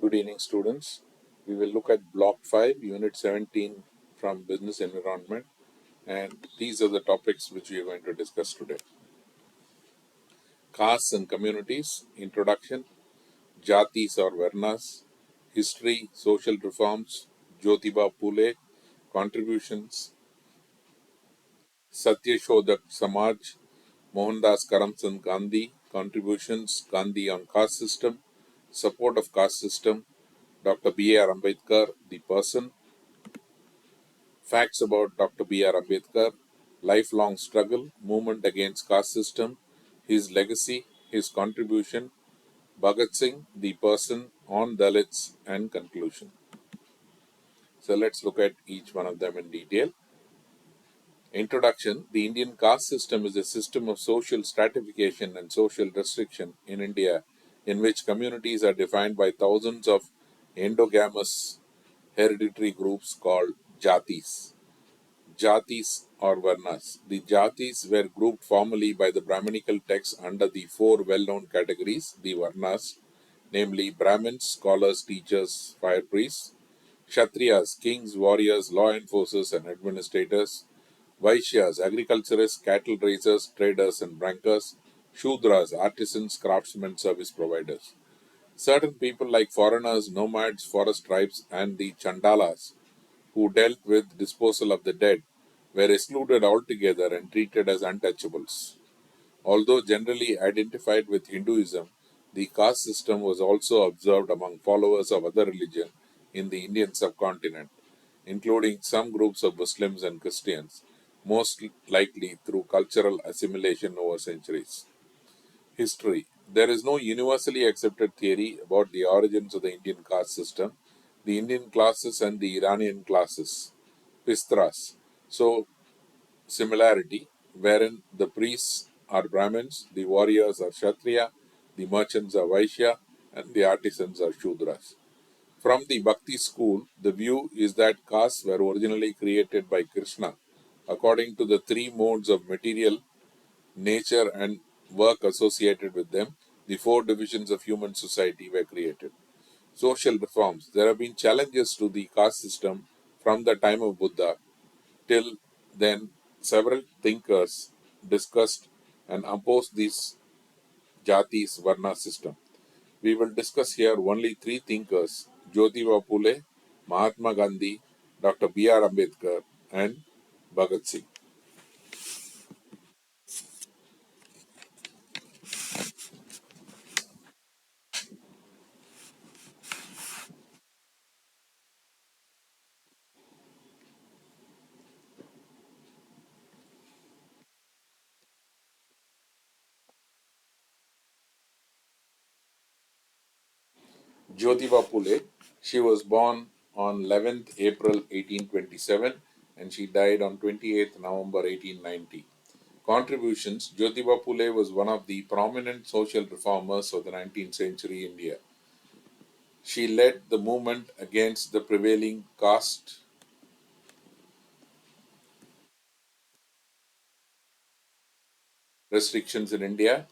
Good evening, students. We will look at Block 5, Unit 17 from Business Environment, and these are the topics which we are going to discuss today. Castes and communities, introduction, Jatis or Varnas, history, social reforms, Jyotiba Phule, contributions, Satyashodak Samaj, Mohandas Karamchand Gandhi, contributions, Gandhi on caste system, support of caste system, Dr. B.R. Ambedkar, the person, facts about Dr. B.R. Ambedkar, lifelong struggle, movement against caste system, his legacy, his contribution, Bhagat Singh, the person, on Dalits, and conclusion. So let's look at each one of them in detail. Introduction. The Indian caste system is a system of social stratification and social restriction in India in which communities are defined by thousands of endogamous hereditary groups called jatis. Jatis or Varnas. The Jatis were grouped formally by the Brahminical texts under the four well-known categories, the Varnas, namely Brahmins, scholars, teachers, fire priests; Kshatriyas, kings, warriors, law enforcers and administrators; Vaishyas, agriculturists, cattle raisers, traders and bankers; Shudras, artisans, craftsmen, service providers. Certain people like foreigners, nomads, forest tribes and the Chandalas who dealt with disposal of the dead were excluded altogether and treated as untouchables. Although generally identified with Hinduism, the caste system was also observed among followers of other religions in the Indian subcontinent, including some groups of Muslims and Christians, most likely through cultural assimilation over centuries. History. There is no universally accepted theory about the origins of the Indian caste system. The Indian classes and the Iranian classes, Pistras, so similarity, wherein the priests are Brahmins, the warriors are Kshatriya, the merchants are Vaishya, and the artisans are Shudras. From the Bhakti school, the view is that castes were originally created by Krishna according to the three modes of material, nature, and work associated with them. The four divisions of human society were created. Social reforms. There have been challenges to the caste system from the time of Buddha till then. Several thinkers discussed and opposed this Jati's Varna system. We will discuss here only three thinkers: Jyotiba Phule, Mahatma Gandhi, Dr. B.R. Ambedkar, and Bhagat Singh. Jyotiba Phule, she was born on 11th April 1827 and she died on 28th November 1890. Contributions. Jyotiba Phule was one of the prominent social reformers of the 19th century India. She led the movement against the prevailing caste restrictions in India.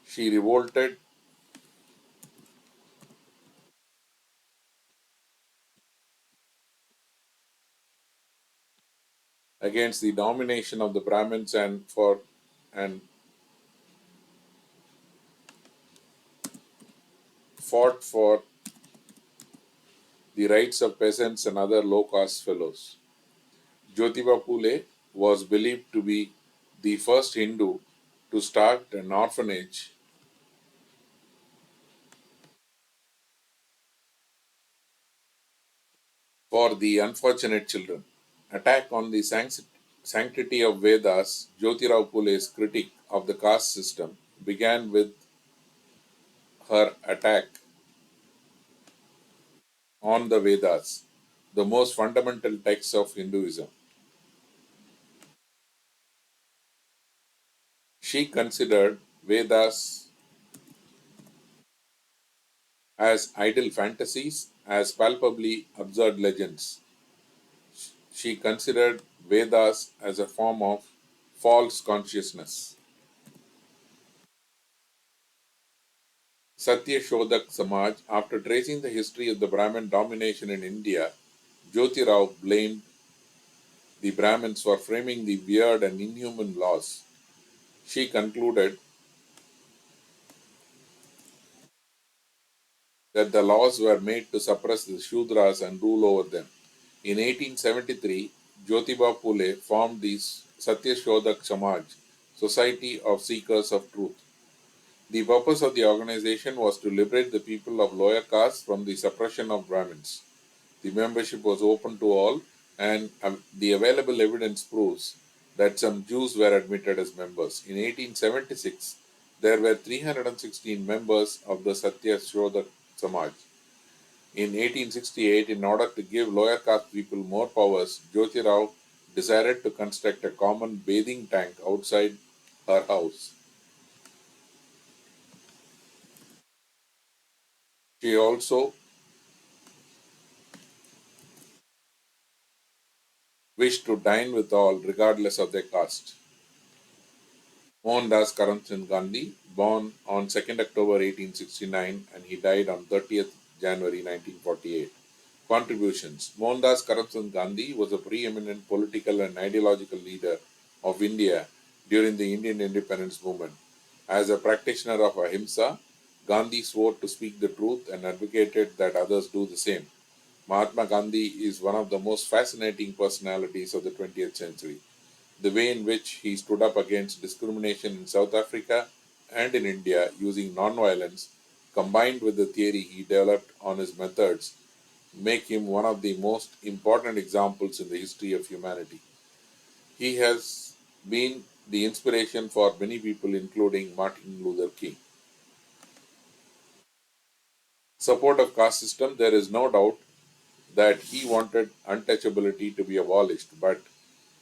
She revolted against the domination of the Brahmins and fought for the rights of peasants and other low caste fellows. Jyotiba Phule was believed to be the first Hindu to start an orphanage for the unfortunate children. Attack on the sanctity of Vedas. Jyotirao Phule's critique of the caste system began with her attack on the Vedas, the most fundamental texts of Hinduism. She considered Vedas as idle fantasies, as palpably absurd legends. She considered Vedas as a form of false consciousness. Satya Shodak Samaj, after tracing the history of the Brahmin domination in India, Jyoti Rao blamed the Brahmins for framing the weird and inhuman laws. She concluded that the laws were made to suppress the Shudras and rule over them. In 1873, Jyotiba Phule formed the Satya Shodak Samaj, Society of Seekers of Truth. The purpose of the organization was to liberate the people of lower castes from the suppression of Brahmins. The membership was open to all, and the available evidence proves that some Jews were admitted as members. In 1876, there were 316 members of the Satya Shodak Samaj. In 1868, in order to give lower caste people more powers, Jyoti Rao decided to construct a common bathing tank outside her house. She also wished to dine with all regardless of their caste. Mohandas Karamchand Gandhi, born on 2nd October 1869 and he died on 30th January 1948. Contributions. Mohandas Karamchand Gandhi was a preeminent political and ideological leader of India during the Indian independence movement. As a practitioner of ahimsa, Gandhi swore to speak the truth and advocated that others do the same. Mahatma Gandhi is one of the most fascinating personalities of the 20th century. The way in which he stood up against discrimination in South Africa and in India using nonviolence, combined with the theory he developed on his methods, make him one of the most important examples in the history of humanity. He has been the inspiration for many people, including Martin Luther King. Support of caste system, there is no doubt that he wanted untouchability to be abolished, but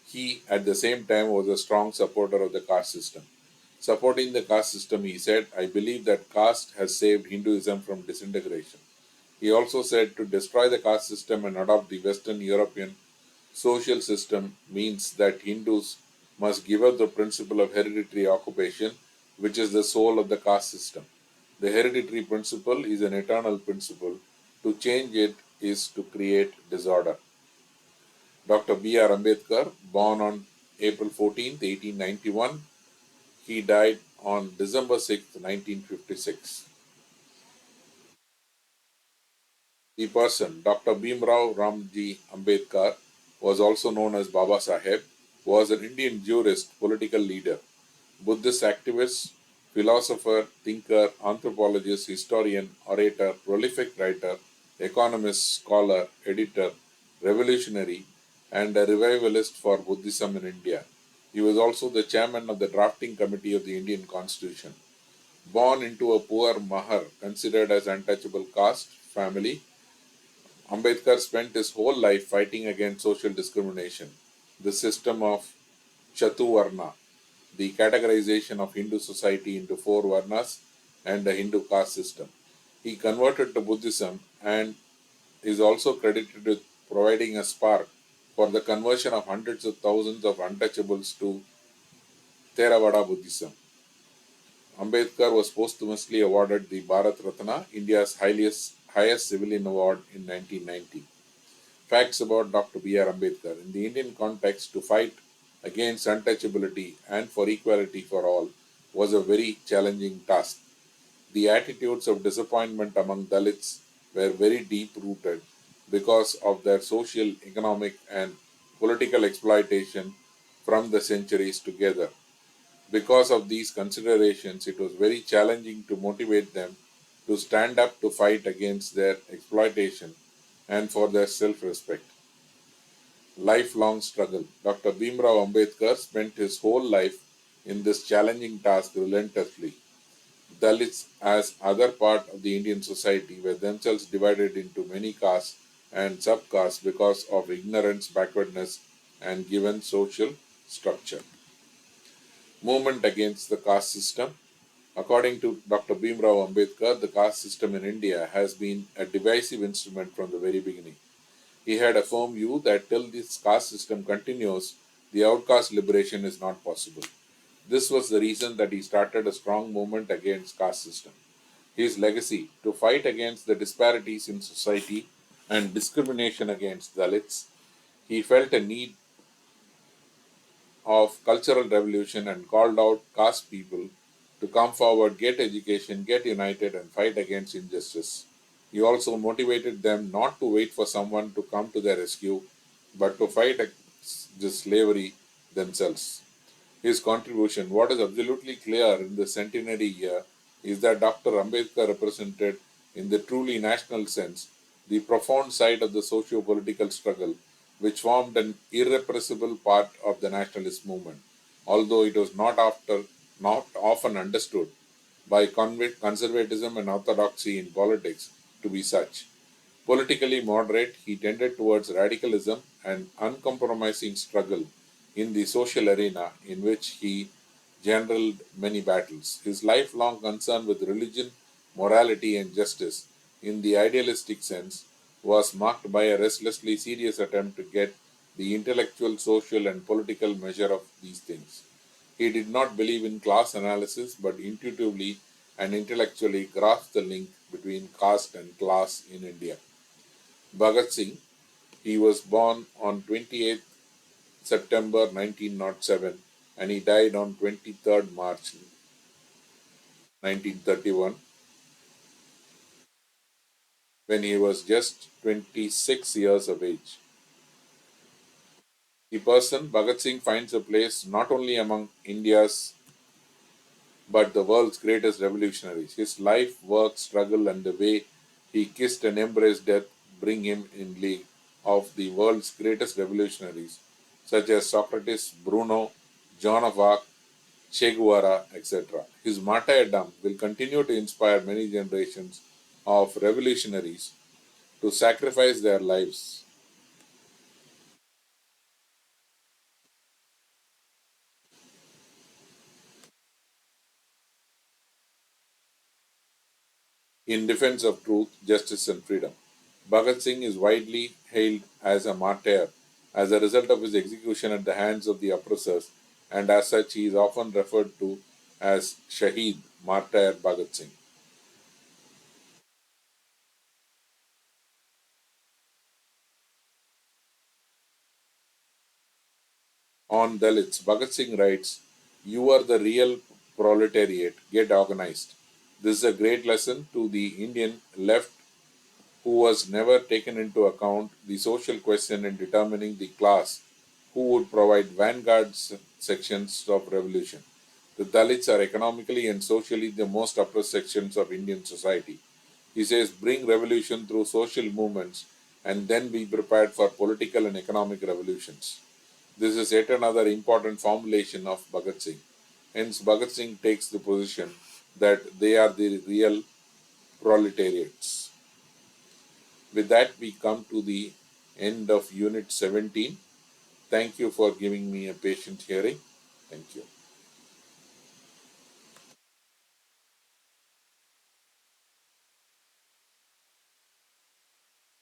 he at the same time was a strong supporter of the caste system. Supporting the caste system, he said, I believe that caste has saved Hinduism from disintegration. He also said to destroy the caste system and adopt the Western European social system means that Hindus must give up the principle of hereditary occupation, which is the soul of the caste system. The hereditary principle is an eternal principle. To change it is to create disorder. Dr. B.R. Ambedkar, born on April 14, 1891, he died on December 6, 1956. The person, Dr. Bhimrao Ramji Ambedkar, was also known as Baba Saheb, was an Indian jurist, political leader, Buddhist activist, philosopher, thinker, anthropologist, historian, orator, prolific writer, economist, scholar, editor, revolutionary, and a revivalist for Buddhism in India. He was also the chairman of the drafting committee of the Indian Constitution. Born into a poor Mahar, considered as untouchable caste family, Ambedkar spent his whole life fighting against social discrimination, the system of Chatuvarna, the categorization of Hindu society into four varnas, and the Hindu caste system. He converted to Buddhism and is also credited with providing a spark for the conversion of hundreds of thousands of untouchables to Theravada Buddhism. Ambedkar was posthumously awarded the Bharat Ratna, India's highest civilian award, in 1990. Facts about Dr. B.R. Ambedkar. In the Indian context, to fight against untouchability and for equality for all was a very challenging task. The attitudes of disappointment among Dalits were very deep rooted because of their social, economic, and political exploitation from the centuries together. Because of these considerations, it was very challenging to motivate them to stand up to fight against their exploitation and for their self respect. Lifelong struggle. Dr. Bhimrao Ambedkar spent his whole life in this challenging task relentlessly. Dalits, as other part of the Indian society, were themselves divided into many castes and subcastes because of ignorance, backwardness, and given social structure. Movement against the caste system. According to Dr. Bhimrao Ambedkar, the caste system in India has been a divisive instrument from the very beginning. He had a firm view that till this caste system continues, the outcast liberation is not possible. This was the reason that he started a strong movement against caste system. His legacy: to fight against the disparities in society and discrimination against Dalits, he felt a need of cultural revolution and called out caste people to come forward, get education, get united, and fight against injustice. He also motivated them not to wait for someone to come to their rescue, but to fight against this slavery themselves. His contribution: what is absolutely clear in the centenary year is that Dr. Ambedkar represented, in the truly national sense, the profound side of the socio political struggle which formed an irrepressible part of the nationalist movement, although it was not often understood by conservatism and orthodoxy in politics to be such. Politically moderate, he tended towards radicalism and uncompromising struggle in the social arena, in which he generaled many battles. His lifelong concern with religion, morality, and justice, in the idealistic sense, was marked by a restlessly serious attempt to get the intellectual, social, and political measure of these things. He did not believe in class analysis, but intuitively and intellectually grasped the link between caste and class in India. Bhagat Singh, he was born on 28th September 1907 and he died on 23rd March 1931 when he was just 26 years of age. The person, Bhagat Singh, finds a place not only among India's but the world's greatest revolutionaries. His life, work, struggle, and the way he kissed and embraced death bring him in league of the world's greatest revolutionaries, such as Socrates, Bruno, Joan of Arc, Che Guevara, etc. His martyrdom will continue to inspire many generations of revolutionaries to sacrifice their lives in defense of truth, justice, and freedom. Bhagat Singh is widely hailed as a martyr as a result of his execution at the hands of the oppressors, and as such, he is often referred to as Shaheed, Martyr Bhagat Singh. On Dalits, Bhagat Singh writes, "You are the real proletariat, get organized." This is a great lesson to the Indian left, who was never taken into account the social question in determining the class who would provide vanguard sections of revolution. The Dalits are economically and socially the most oppressed sections of Indian society. He says, bring revolution through social movements and then be prepared for political and economic revolutions. This is yet another important formulation of Bhagat Singh. Hence, Bhagat Singh takes the position that they are the real proletariats. With that, we come to the end of Unit 17. Thank you for giving me a patient hearing. Thank you.